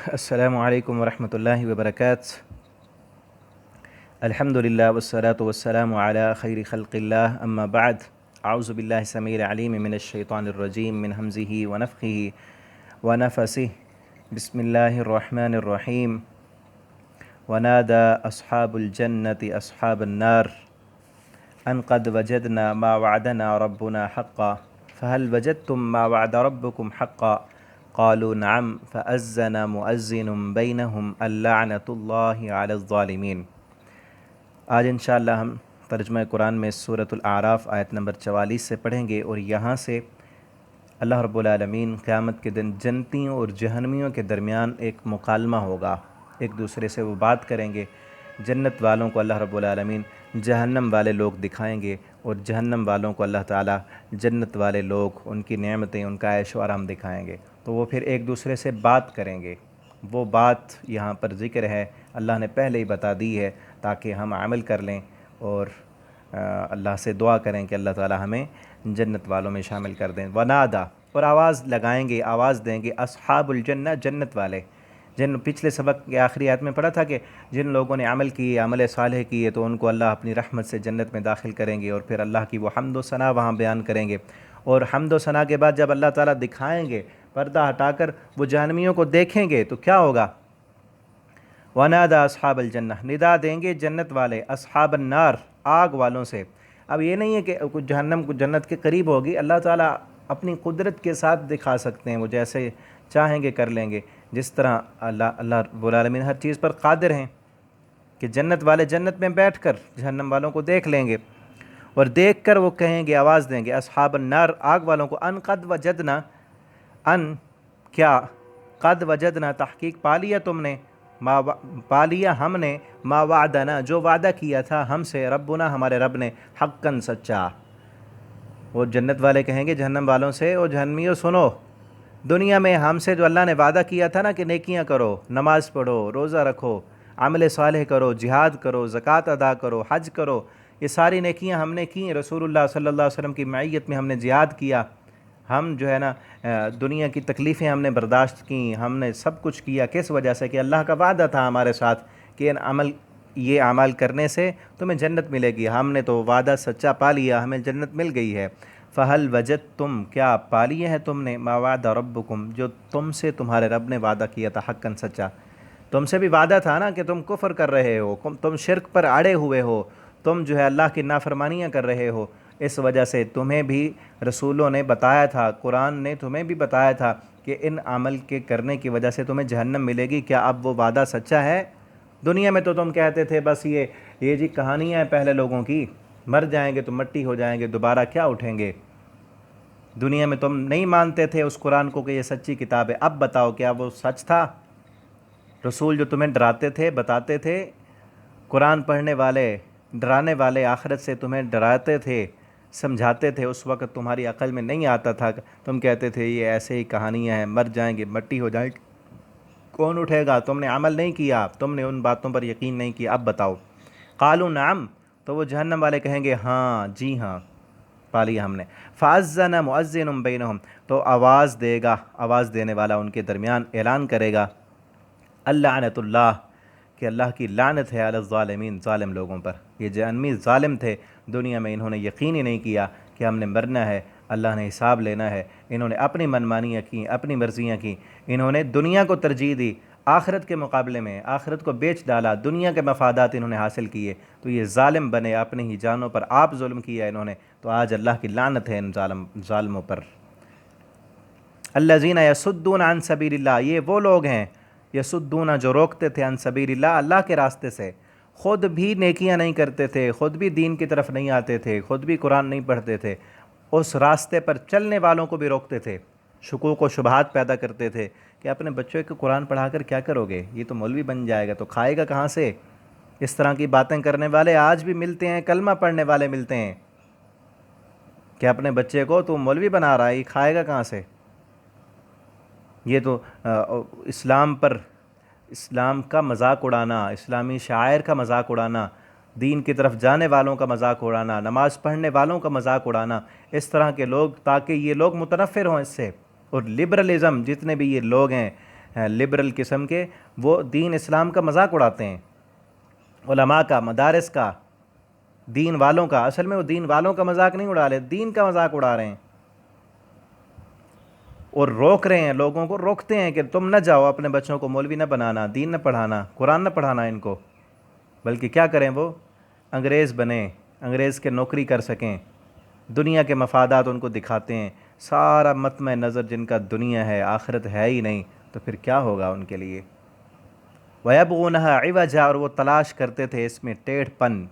अस्सलामु अलैकुम वरहमतुल्लाहि वबरकातुह। अल्हम्दुलिल्लाह वस्सलातु वस्सलामु अला खैरि खल्क़िल्लाह अम्मा बाद। अऊज़ु बिल्लाहि समीइल अलीम मिनश शैतानिर रजीम मिन हमज़िही व नफ़्ख़िही व नफ़सिही। बिस्मिल्लाहिर रहमानिर रहीम। वनादा अस्हाबुल जन्नति अस्हाबन नार अन क़द वजदना मा वअदना रब्बुना हक़्क़ा फ़हल वजदतुम मा वअद रब्बुकुम हक़्क़ा क़ालू नअम फ़अज़्ज़न मुअज़्ज़िनुम बैनहुम अल्लअनतुल्लाहि अलज़्ज़ालिमीन। आज इंशाअल्लाह हम तर्जुमा कुरान में सूरतुल आराफ आयत नंबर 44 से पढ़ेंगे और यहाँ से अल्लाह रब्बुल आलमीन क़यामत के दिन जन्नतियों और जहन्नमियों के दरमियान एक मुकालमा होगा, एक दूसरे से वो बात करेंगे। जन्नत वालों को अल्लाह रब्बुल आलमीन जहन्नम वाले लोग दिखाएंगे और जहन्नम वालों को अल्लाह ताला जन्नत वाले लोग, उनकी नेमतें, उनका ऐश व आराम दिखाएंगे। तो वो फिर एक दूसरे से बात करेंगे। वो बात यहाँ पर ज़िक्र है, अल्लाह ने पहले ही बता दी है ताकि हम अमल कर लें और अल्लाह से दुआ करें कि अल्लाह ताला हमें जन्नत वालों में शामिल कर दें। वनादा, और आवाज़ लगाएंगे, आवाज़ देंगे अस्हाबुल जन्नह, जन्नत वाले। जिन पिछले सबक के आखिरी आयत में पढ़ा था कि जिन लोगों ने अमल किए, अमल सालेह किए, तो उनको अल्लाह अपनी रहमत से जन्नत में दाखिल करेंगे और फिर अल्लाह की वो हम्द व सना वहाँ बयान करेंगे। और हम्द व सना के बाद जब अल्लाह ताला दिखाएंगे, पर्दा हटाकर वो जहन्नमियों को देखेंगे तो क्या होगा? वनादा अस्हाबुल जन्नह, निदा देंगे जन्नत वाले अस्हाबन नार, आग वालों से। अब ये नहीं है कि कुछ जहन्नम कुछ जन्नत के करीब होगी, अल्लाह ताला अपनी कुदरत के साथ दिखा सकते हैं, वो जैसे चाहेंगे कर लेंगे। जिस तरह अल्लाह रब्बुल आलमीन हर चीज़ पर कादिर हैं कि जन्नत वाले जन्नत में बैठकर जहन्नम वालों को देख लेंगे और देख कर वो कहेंगे, आवाज़ देंगे अस्हाबन नार, आग वालों को, अन क़द वजदना, अन क्या, क़द वजदना तहक़ीक़ पा लिया तुमने, पा लिया हमने, मा वादना, जो वादा किया था हमसे, रब्बुना, हमारे रब ने, हक्कन, सच्चा। वो जन्नत वाले कहेंगे जहन्नम वालों से, ओ जहन्नमियों सुनो, दुनिया में हमसे जो अल्लाह ने वादा किया था ना कि नेकियां करो, नमाज़ पढ़ो, रोज़ा रखो, अमल सालेह करो, जिहाद करो, ज़कात अदा करो, हज करो, ये सारी नेकियां हमने की। रसूलुल्लाह सल्लल्लाहु अलैहि वसल्लम की मैयत में हमने जिहाद किया, हम जो है ना दुनिया की तकलीफ़ें हमने बर्दाश्त की, हमने सब कुछ किया। किस वजह से? कि अल्लाह का वादा था हमारे साथ कि ये अमल करने से तुम्हें जन्नत मिलेगी। हमने तो वादा सच्चा पा लिया, हमें जन्नत मिल गई है। फ़हल वजद तुम, क्या पा लिए हैं तुमने, मा वादा रब्बुकुम, जो तुमसे तुम्हारे रब ने वादा किया था, हक्कन, सच्चा। तुमसे भी वादा था ना कि तुम कुफ़र कर रहे हो, तुम शिरक पर अड़े हुए हो, तुम जो है अल्लाह की नाफरमानियाँ कर रहे हो। इस वजह से तुम्हें भी रसूलों ने बताया था, कुरान ने तुम्हें भी बताया था कि इन अमल के करने की वजह से तुम्हें जहन्नम मिलेगी। क्या अब वो वादा सच्चा है? दुनिया में तो तुम कहते थे बस ये जी कहानियाँ हैं पहले लोगों की, मर जाएंगे तो मिट्टी हो जाएंगे, दोबारा क्या उठेंगे। दुनिया में तुम नहीं मानते थे उस कुरान को कि ये सच्ची किताब है। अब बताओ क्या वो सच था? रसूल जो तुम्हें डराते थे, बताते थे, कुरान पढ़ने वाले, डराने वाले, आखिरत से तुम्हें डराते थे, समझाते थे, उस वक्त तुम्हारी अकल में नहीं आता था। तुम कहते थे ये ऐसे ही कहानियाँ हैं, मर जाएंगे, मिट्टी हो जाएंगे, कौन उठेगा। तुमने अमल नहीं किया, तुमने उन बातों पर यकीन नहीं किया। अब बताओ। क़ालू नअम, तो वो जहन्नम वाले कहेंगे हाँ, जी हाँ, पा लिया हमने। फ़अज़्ज़न मुअज़्ज़िनुम बैनहुम, तो आवाज़ देगा, आवाज़ देने वाला उनके दरमियान ऐलान करेगा, अल्लअनतुल्लाह, कि अल्लाह की लानत है, अलज़्ज़ालिमीन, ज़ालिम लोगों पर। ये जहन्नमी ज़ालिम थे, दुनिया में इन्होंने यकीन ही नहीं किया कि हमने मरना है, अल्लाह ने हिसाब लेना है। इन्होंने अपनी मनमानियाँ की, अपनी मर्ज़ियाँ की, इन्होंने दुनिया को तरजीह दी आखिरत के मुकाबले में, आखिरत को बेच डाला, दुनिया के मफादात इन्होंने हासिल किए, तो ये ज़ालिम बने, अपनी ही जानों पर आप जुल्म किया इन्होंने। तो आज अल्लाह की लानत है इन ज़ालिमों पर। अल्लज़ीना यसुद्दून अन सबीलिल्लाह, ये वो लोग हैं, यसुद्दूना, जो रोकते थे, अन सबीलिल्लाह, अल्लाह के रास्ते से। ख़ुद भी नेकियां नहीं करते थे, ख़ुद भी दीन की तरफ नहीं आते थे, ख़ुद भी कुरान नहीं पढ़ते थे, उस रास्ते पर चलने वालों को भी रोकते थे, शुकूक व शुबहात पैदा करते थे कि अपने बच्चों को कुरान पढ़ाकर क्या करोगे, ये तो मौलवी बन जाएगा, तो खाएगा कहाँ से। इस तरह की बातें करने वाले आज भी मिलते हैं, कलमा पढ़ने वाले मिलते हैं कि अपने बच्चे को तो मौलवी बना रहा है, ये खाएगा कहाँ से। ये तो इस्लाम पर, इस्लाम का मजाक उड़ाना, इस्लामी शायर का मजाक उड़ाना, दीन की तरफ जाने वालों का मजाक उड़ाना, नमाज़ पढ़ने वालों का मजाक उड़ाना, इस तरह के लोग, ताकि ये लोग मुतनफ़िर हों इससे। और लिबरलिज़म, जितने भी ये लोग हैं, لبرل قسم کے، وہ دین اسلام کا مذاق اڑاتے ہیں، علماء کا، مدارس کا، دین والوں کا۔ اصل میں وہ دین والوں کا مذاق نہیں اڑا رہے، دین کا مذاق اڑا رہے ہیں، اور روک رہے ہیں لوگوں کو، روکتے ہیں کہ تم نہ جاؤ، اپنے بچوں کو مولوی نہ بنانا، دین نہ پڑھانا، قرآن نہ پڑھانا ان کو، بلکہ کیا کریں، وہ انگریز بنیں، انگریز کے نوکری کر سکیں، دنیا کے مفادات ان کو دکھاتے ہیں۔ سارا مطمع نظر جن کا دنیا ہے، آخرت ہے ہی نہیں، تو پھر کیا ہوگا ان کے لیے؟ وَيَبْغُونَهَا عِوَجًا، اور وہ تلاش کرتے تھے اس میں ٹیڑھ پن،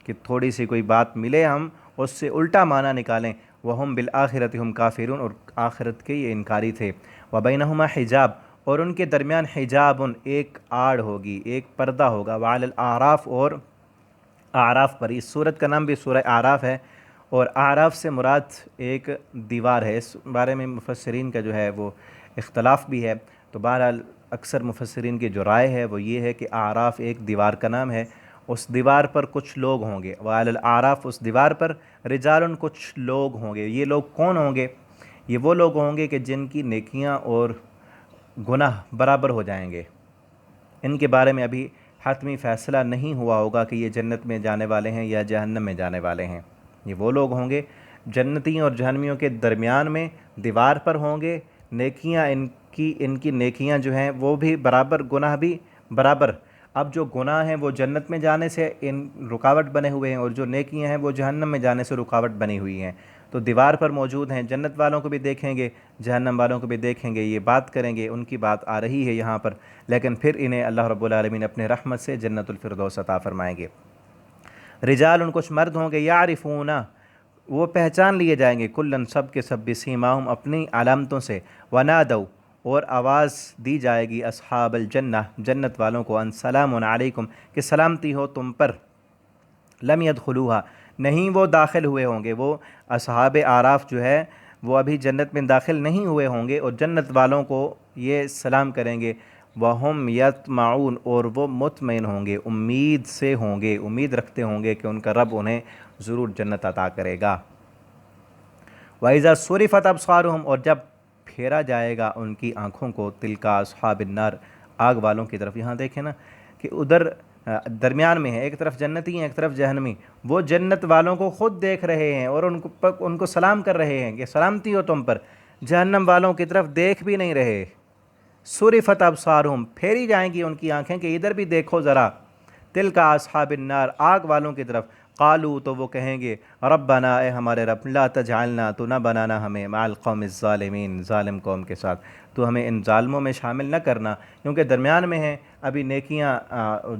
کہ تھوڑی سی کوئی بات ملے ہم اس سے الٹا معنی نکالیں۔ وَهُمْ بِالْآخِرَةِ هُمْ کافرون، اور آخرت کے یہ انکاری تھے۔ وَبَيْنَهُمَا حجاب، اور ان کے درمیان حجاب، ایک آڑ ہوگی، ایک پردہ ہوگا۔ وعلی الاعراف، اور اعراف پر، اس سورت کا نام بھی سورہ اعراف ہے، اور اعراف سے مراد ایک دیوار ہے۔ اس بارے میں مفسرین کا جو ہے وہ اختلاف بھی ہے، تو بہرحال اکثر مفسرین کی جو رائے ہے وہ یہ ہے کہ اعراف ایک دیوار کا نام ہے، اس دیوار پر کچھ لوگ ہوں گے۔ وعلی الاعراف، اس دیوار پر رجال، کچھ لوگ ہوں گے۔ یہ لوگ کون ہوں گے؟ یہ وہ لوگ ہوں گے کہ جن کی نیکیاں اور گناہ برابر ہو جائیں گے۔ ان کے بارے میں ابھی حتمی فیصلہ نہیں ہوا ہوگا کہ یہ جنت میں جانے والے ہیں یا جہنم میں جانے والے ہیں۔ یہ وہ لوگ ہوں گے جنتیوں اور جہنمیوں کے درمیان میں دیوار پر ہوں گے، نیکیاں ان کی نیکیاں جو ہیں وہ بھی برابر، گناہ بھی برابر۔ اب جو گناہ ہیں وہ جنت میں جانے سے ان رکاوٹ بنے ہوئے ہیں، اور جو نیکیاں ہیں وہ جہنم میں جانے سے رکاوٹ بنی ہوئی ہیں، تو دیوار پر موجود ہیں۔ جنت والوں کو بھی دیکھیں گے، جہنم والوں کو بھی دیکھیں گے، یہ بات کریں گے، ان کی بات آ رہی ہے یہاں پر، لیکن پھر انہیں اللہ رب العالمین اپنے رحمت سے جنت الفردوس عطا فرمائیں گے۔ رجال، کچھ مرد ہوں گے، یعرفون، وہ پہچان لیے جائیں گے، کلن، سب کے سب، بسیماہم، اپنی علامتوں سے، ونادوا، اور آواز دی جائے گی، اصحاب الجنہ، جنت والوں کو، ان سلام علیکم، کہ سلامتی ہو تم پر، لم يدخلوها، نہیں وہ داخل ہوئے ہوں گے، وہ اصحاب اعراف جو ہے وہ ابھی جنت میں داخل نہیں ہوئے ہوں گے، اور جنت والوں کو یہ سلام کریں گے، وَهُمْ يَطْمَعُونَ، اور وہ مطمئن ہوں گے، امید سے ہوں گے، امید رکھتے ہوں گے کہ ان کا رب انہیں ضرور جنت عطا کرے گا۔ وَإِذَا صُرِفَتْ أَبْصَارُهُمْ، اور جب پھیرا جائے گا ان کی آنکھوں کو، تِلْكَ أَصْحَابِ النَّارِ، آگ والوں کی طرف۔ یہاں دیکھیں نا کہ ادھر درمیان میں ہے، ایک طرف جنتی ہیں، ایک طرف جہنمی، وہ جنت والوں کو خود دیکھ رہے ہیں اور ان کو سلام کر رہے ہیں کہ سلامتی ہو تم پر، جہنم والوں کی طرف دیکھ بھی نہیں رہے۔ صُرِفَتْ أَبْصَارُهُمْ، پھیری جائیں گی ان کی آنکھیں کہ ادھر بھی دیکھو ذرا، تِلْكَ أَصْحَابِ النَّارِ، آگ والوں کی طرف۔ قالوا، تو وہ کہیں گے، ربنا، اے ہمارے رب، لا تجعلنا، تو نہ بنانا ہمیں، مع القوم الظالمین، ظالم قوم کے ساتھ، تو ہمیں ان ظالموں میں شامل نہ کرنا، کیونکہ درمیان میں ہیں، ابھی نیکیاں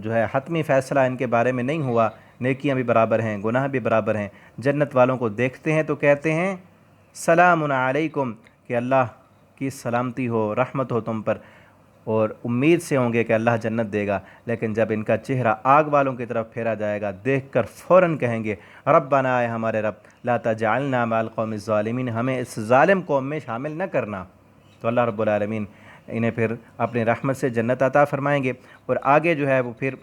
جو ہے حتمی فیصلہ ان کے بارے میں نہیں ہوا، نیکیاں بھی برابر ہیں، گناہ بھی برابر ہیں۔ جنت والوں کو دیکھتے ہیں تو کہتے ہیں سلام علیکم، کہ اللہ کی سلامتی ہو، رحمت ہو تم پر، اور امید سے ہوں گے کہ اللہ جنت دے گا، لیکن جب ان کا چہرہ آگ والوں کی طرف پھیرا جائے گا، دیکھ کر فوراً کہیں گے، ربنا، اے ہمارے رب، لا تجعلنا مع القوم الظالمین، ہمیں اس ظالم قوم میں شامل نہ کرنا۔ تو اللہ رب العالمین انہیں پھر اپنی رحمت سے جنت عطا فرمائیں گے۔ اور آگے جو ہے وہ پھر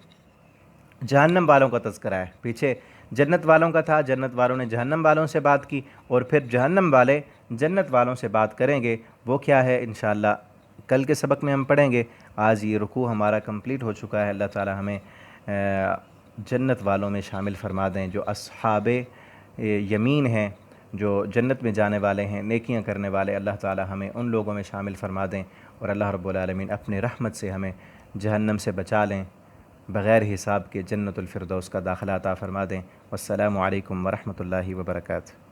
جہنم والوں کا تذکرہ ہے، پیچھے جنت والوں کا تھا، جنت والوں نے جہنم والوں سے بات کی، اور پھر جہنم والے جنت والوں سے بات کریں گے، وہ کیا ہے انشاءاللہ کل کے سبق میں ہم پڑھیں گے۔ آج یہ رکوع ہمارا کمپلیٹ ہو چکا ہے، اللہ تعالی ہمیں جنت والوں میں شامل فرما دیں، جو اصحاب یمین ہیں، جو جنت میں جانے والے ہیں، نیکیاں کرنے والے، اللہ تعالی ہمیں ان لوگوں میں شامل فرما دیں، اور اللہ رب العالمین اپنے رحمت سے ہمیں جہنم سے بچا لیں، بغیر حساب کے جنت الفردوس کا داخلہ عطا فرما دیں۔ والسلام علیکم ورحمۃ اللہ وبرکاتہ۔